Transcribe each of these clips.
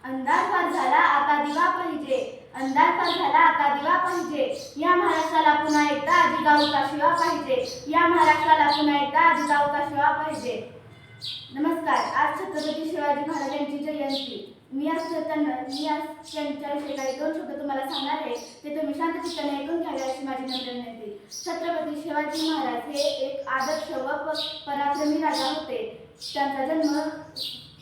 अंधार फार झाला आता दिवा पाहिजे, अंधार फार झाला आता दिवा पाहिजे. या महाराष्ट्राला पुन्हा एकदा जिजाऊचा शिवा पाहिजे, या महाराष्ट्राला पुन्हा एकदा जिजाऊचा शिवा पाहिजे. नमस्कार. आज छत्रपती शिवाजी महाराजांची जयंती. मी आज त्यांच्याविषयी काही दोन शब्द तुम्हाला सांगणार आहे, ते तुम्ही शांत चित्ताने ऐकून घ्यावे अशी माझी नम्र विनंती. छत्रपती शिवाजी महाराज हे एक आदर्श व पराक्रमी राजा होते. त्यांचा जन्म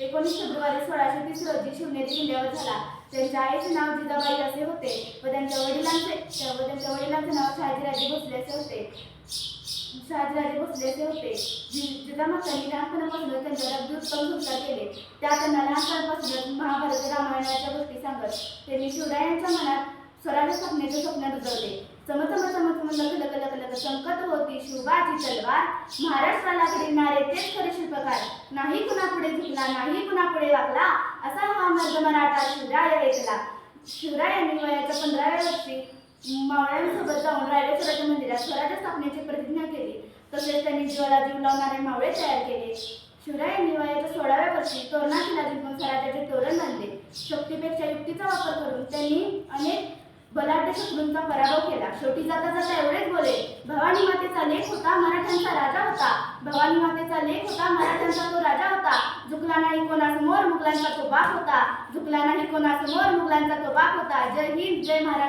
19 फेब्रुवारी 1630 रोजी शिवनेरी किल्ल्यावर झाला. त्यांच्या आईचे नाव जिजाबाई असे होते व त्यांच्या वडिलांचे नाव शहाजीराजे भोसले असे होते. जिजामातांनी लहानपणापासूनच त्यांच्यावर अगदी उत्तम संस्कार केले. त्या त्यांना लहानपणापासूनच महाभारत रामायणाच्या गोष्टी सांगत त्यांनी शिवरायांच्या मनात स्वराज्य स्थापनेचे स्वप्न रुजवले. चमकत होती शिवबाची तलवार, महाराष्ट्राला घडविणारे तेच खरे शिल्पकार. नाही कुणापुढे झुकला, नाही कुणापुढे वाकला, असा हा मर्द मराठा शिवराय वेचला. शिवरायांनी वयाच्या 15व्या वर्षी मावळ्यांसोबत जाऊन रायरेश्वराच्या मंदिरात स्वराज्य स्थापनेची प्रतिज्ञा केली. तसेच त्यांनी जीवाला जीव लावणारे मावळे तयार केले. शिवरायांनी वयाच्या 16व्या वर्षी तोरणा किल्ला जिंकून स्वराज्याचे तोरण बांधले. शक्तीपेक्षा युक्तीचा वापर करून त्यांनी अनेक बलाढ्य शत्रूंचा पराभव केला. शेवटी जाता जाता एवढेच बोले, भवानी मातेचा लेख होता, मराठ्यांचा राजा होता. भवानी मातेचा लेख होता, मराठ्यांचा तो राजा होता. झुकला नाही कोणासमोर, मुघलांचा तो बाप होता. झुकला नाही कोणासमोर, मुघलांचा तो बाप होता. जय हिंद, जय महाराष्ट्र.